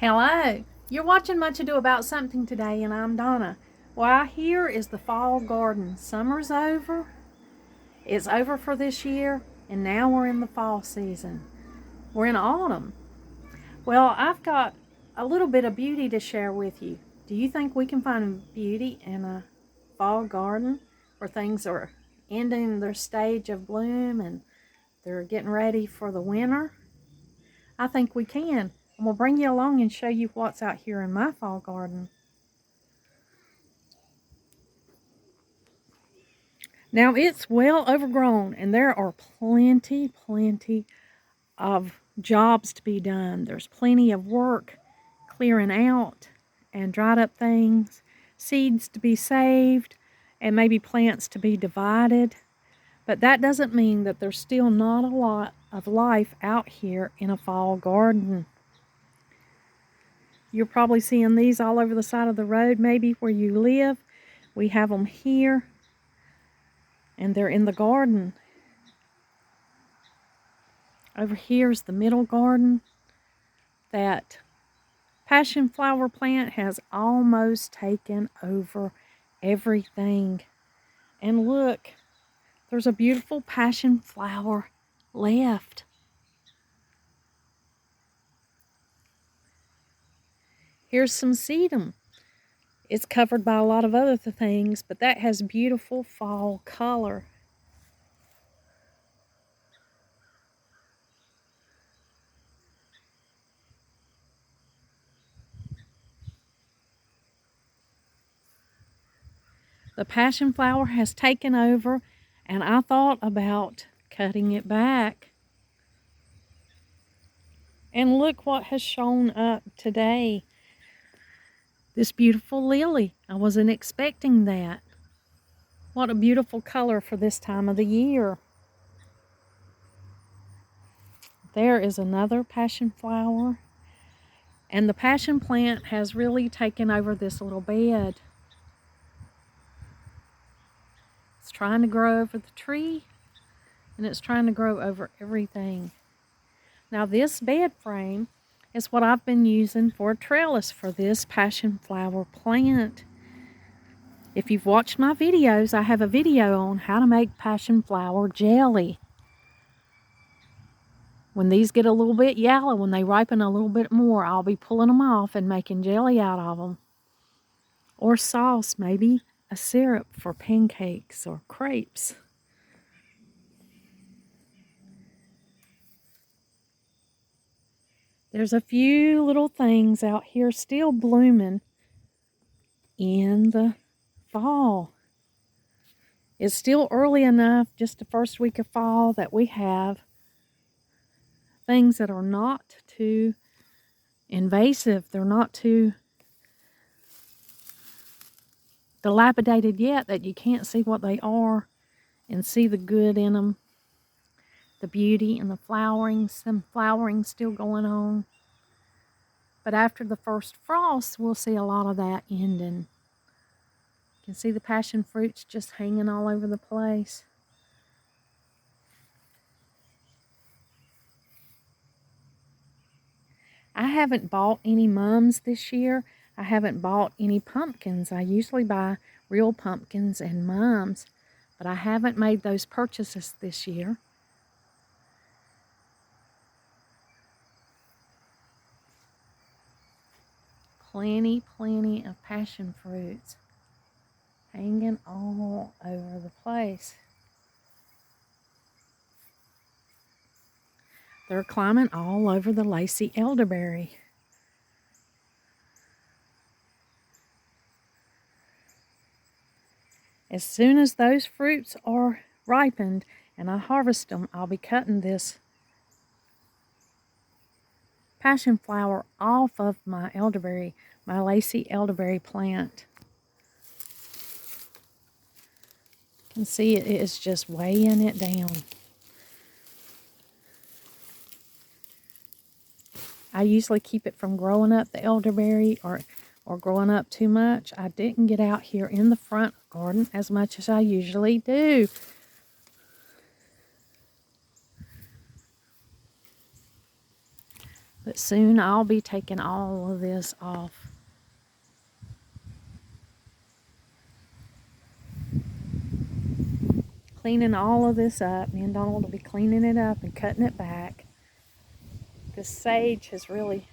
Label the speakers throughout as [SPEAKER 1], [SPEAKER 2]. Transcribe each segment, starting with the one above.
[SPEAKER 1] Hello, you're watching Much Ado About Something today, and I'm Donna. Well, here is the fall garden. Summer's over. It's over for this year, and now we're in the fall season. We're in autumn. Well, I've got a little bit of beauty to share with you. Do you think we can find beauty in a fall garden where things are ending their stage of bloom and they're getting ready for the winter? I think we can. And we'll bring you along and show you what's out here in my fall garden. Now it's well overgrown and there are plenty of jobs to be done. There's plenty of work clearing out and dried up things, seeds to be saved, and maybe plants to be divided. But that doesn't mean that there's still not a lot of life out here in a fall garden. You're probably seeing these all over the side of the road, maybe where you live. We have them here, and they're in the garden. Over here is the middle garden. That passion flower plant has almost taken over everything. And look, there's a beautiful passion flower left. Here's some sedum. It's covered by a lot of other things, but that has beautiful fall color. The passion flower has taken over, and I thought about cutting it back. And look what has shown up today. This beautiful lily. I wasn't expecting that. What a beautiful color for this time of the year. There is another passion flower. And the passion plant has really taken over this little bed. It's trying to grow over the tree, and it's trying to grow over everything. Now this bed frame is what I've been using for a trellis for this passion flower plant. If you've watched my videos, I have a video on how to make passion flower jelly. When these get a little bit yellow, when they ripen a little bit more, I'll be pulling them off and making jelly out of them. Or sauce, maybe a syrup for pancakes or crepes. There's a few little things out here still blooming in the fall. It's still early enough, just the first week of fall, that we have things that are not too invasive. They're not too dilapidated yet that you can't see what they are and see the good in them. The beauty and the flowering, some flowering still going on. But after the first frost, we'll see a lot of that ending. You can see the passion fruits just hanging all over the place. I haven't bought any mums this year. I haven't bought any pumpkins. I usually buy real pumpkins and mums, but I haven't made those purchases this year. Plenty of passion fruits hanging all over the place. They're climbing all over the lacy elderberry. As soon as those fruits are ripened and I harvest them, I'll be cutting this passion flower off of my elderberry, my lacy elderberry plant. You can see it is just weighing it down. I usually keep it from growing up, the elderberry, or growing up too much. I didn't get out here in the front garden as much as I usually do. But soon I'll be taking all of this off. Cleaning all of this up. Me and Donald will be cleaning it up and cutting it back. This sage has really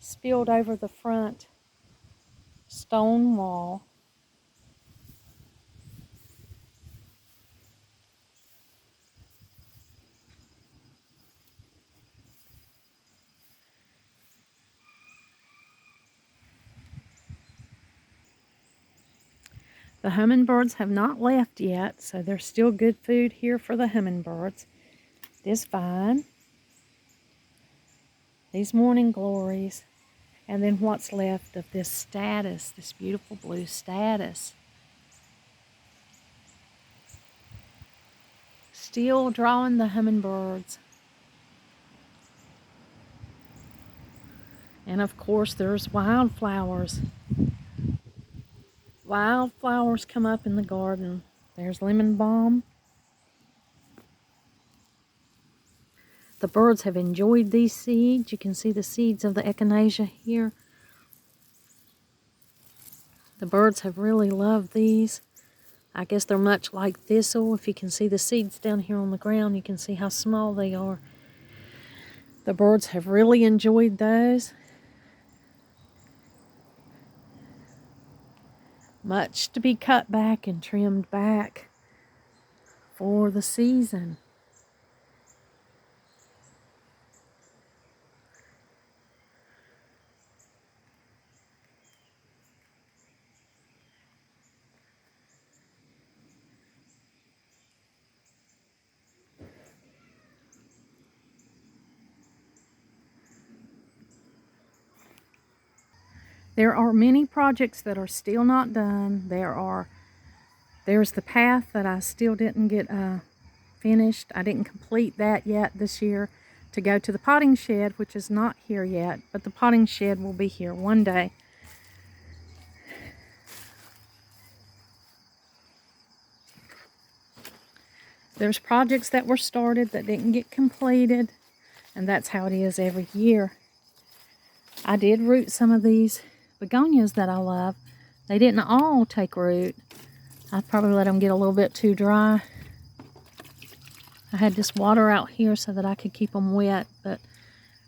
[SPEAKER 1] spilled over the front stone wall. The hummingbirds have not left yet, so there's still good food here for the hummingbirds. This vine, these morning glories, and then what's left of this statice, this beautiful blue statice. Still drawing the hummingbirds. And of course there's wildflowers. Wildflowers come up in the garden. There's lemon balm. The birds have enjoyed these seeds. You can see the seeds of the echinacea here. The birds have really loved these. I guess they're much like thistle. If you can see the seeds down here on the ground, you can see how small they are. The birds have really enjoyed those. Much to be cut back and trimmed back for the season. There are many projects that are still not done. There's the path that I still didn't get finished. I didn't complete that yet this year to go to the potting shed, which is not here yet, but the potting shed will be here one day. There's projects that were started that didn't get completed, and that's how it is every year. I did root some of these begonias that I love. They didn't all take root. I probably let them get a little bit too dry. I had this water out here so that I could keep them wet, but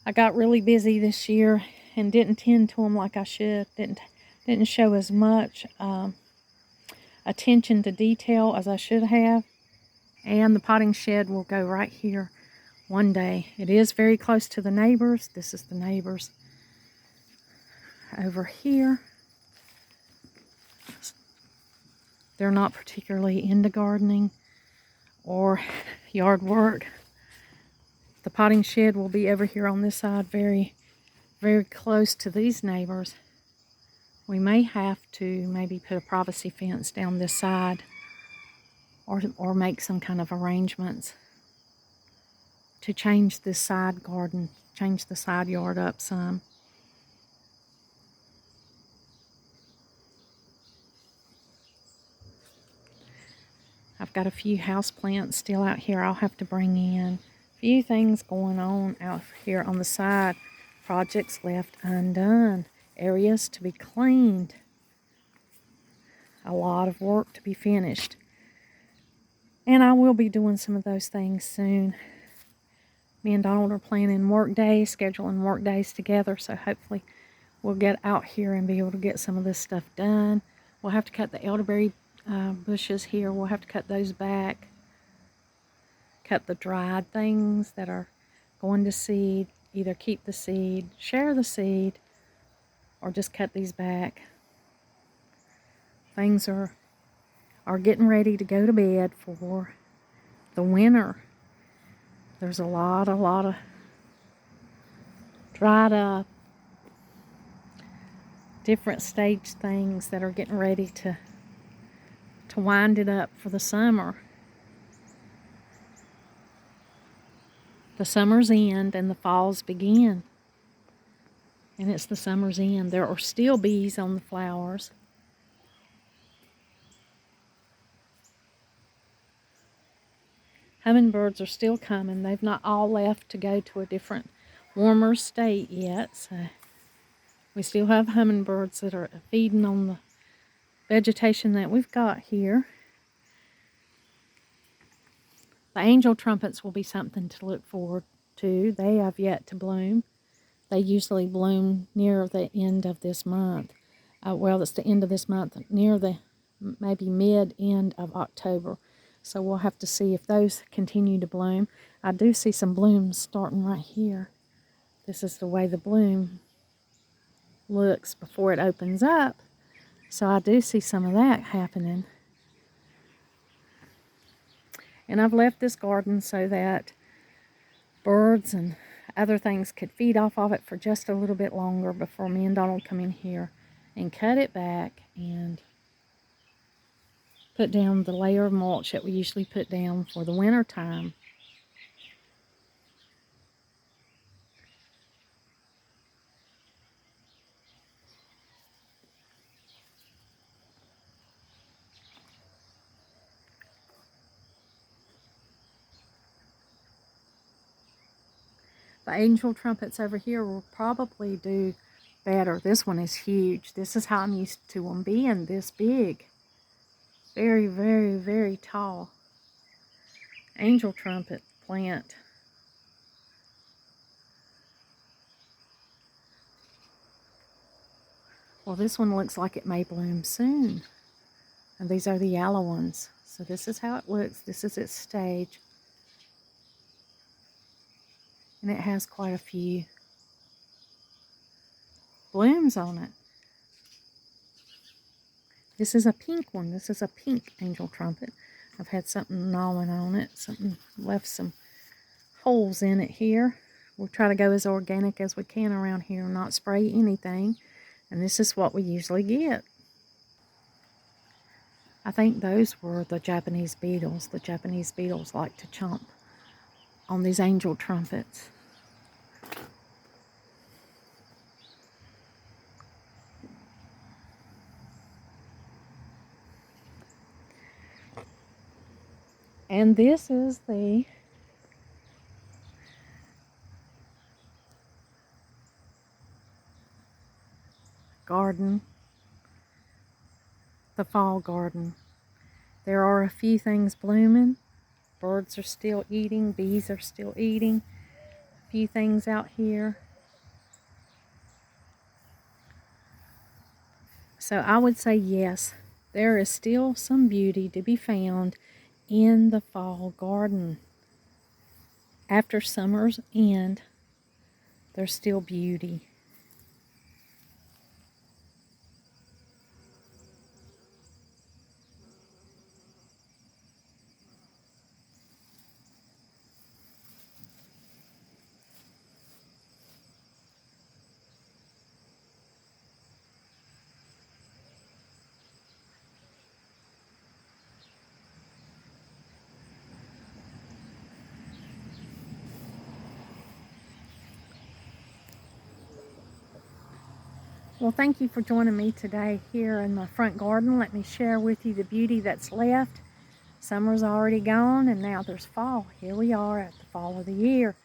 [SPEAKER 1] I got really busy this year and didn't tend to them like I should. Didn't show as much attention to detail as I should have. And the potting shed will go right here one day. It is very close to the neighbors. This is the neighbors over here. They're not particularly into gardening or yard work. The potting shed will be over here on this side, very, very close to these neighbors. We may have to maybe put a privacy fence down this side or make some kind of arrangements to change this side garden, change the side yard up some. I've got a few house plants still out here I'll have to bring in. A few things going on out here on the side. Projects left undone. Areas to be cleaned. A lot of work to be finished. And I will be doing some of those things soon. Me and Donald are planning work days, scheduling work days together, so hopefully we'll get out here and be able to get some of this stuff done. We'll have to cut the elderberry bushes here. We'll have to cut those back. Cut the dried things that are going to seed. Either keep the seed, share the seed, or just cut these back. Things are getting ready to go to bed for the winter. There's a lot of dried up, different stage things that are getting ready to wind it up for the summer. The summer's end and the fall's begin. And it's the summer's end. There are still bees on the flowers. Hummingbirds are still coming. They've not all left to go to a different warmer state yet, so we still have hummingbirds that are feeding on the vegetation that we've got here. The angel trumpets will be something to look forward to. They have yet to bloom. They usually bloom near the end of this month. Well, it's the end of this month, near the maybe mid-end of October. So we'll have to see if those continue to bloom. I do see some blooms starting right here. This is the way the bloom looks before it opens up. So I do see some of that happening. And I've left this garden so that birds and other things could feed off of it for just a little bit longer before me and Donald come in here and cut it back and put down the layer of mulch that we usually put down for the winter time. The angel trumpets over here will probably do better. This one is huge. This is how I'm used to them being this big. Very, very, very tall. Angel trumpet plant. Well, this one looks like it may bloom soon. And these are the yellow ones. So this is how it looks. This is its stage. And it has quite a few blooms on it. This is a pink one. This is a pink angel trumpet. I've had something gnawing on it. Something left some holes in it here. We'll try to go as organic as we can around here and not spray anything. And this is what we usually get. I think those were the Japanese beetles. The Japanese beetles like to chomp on these angel trumpets. And this is the garden, the fall garden. There are a few things blooming. Birds are still eating, bees are still eating. A few things out here. So I would say yes, there is still some beauty to be found in the fall garden. After summer's end, there's still beauty. Well, thank you for joining me today here in my front garden. Let me share with you the beauty that's left. Summer's already gone and now there's fall. Here we are at the fall of the year.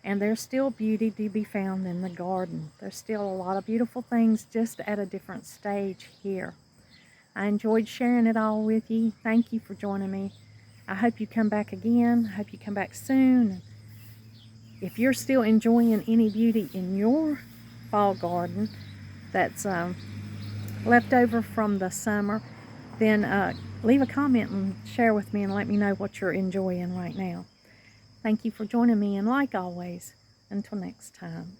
[SPEAKER 1] And there's still beauty to be found in the garden. There's still a lot of beautiful things just at a different stage here. I enjoyed sharing it all with you. Thank you for joining me. I hope you come back again. I hope you come back soon. If you're still enjoying any beauty in your fall garden that's left over from the summer, then leave a comment and share with me and let me know what you're enjoying right now. Thank you for joining me, and like always, until next time.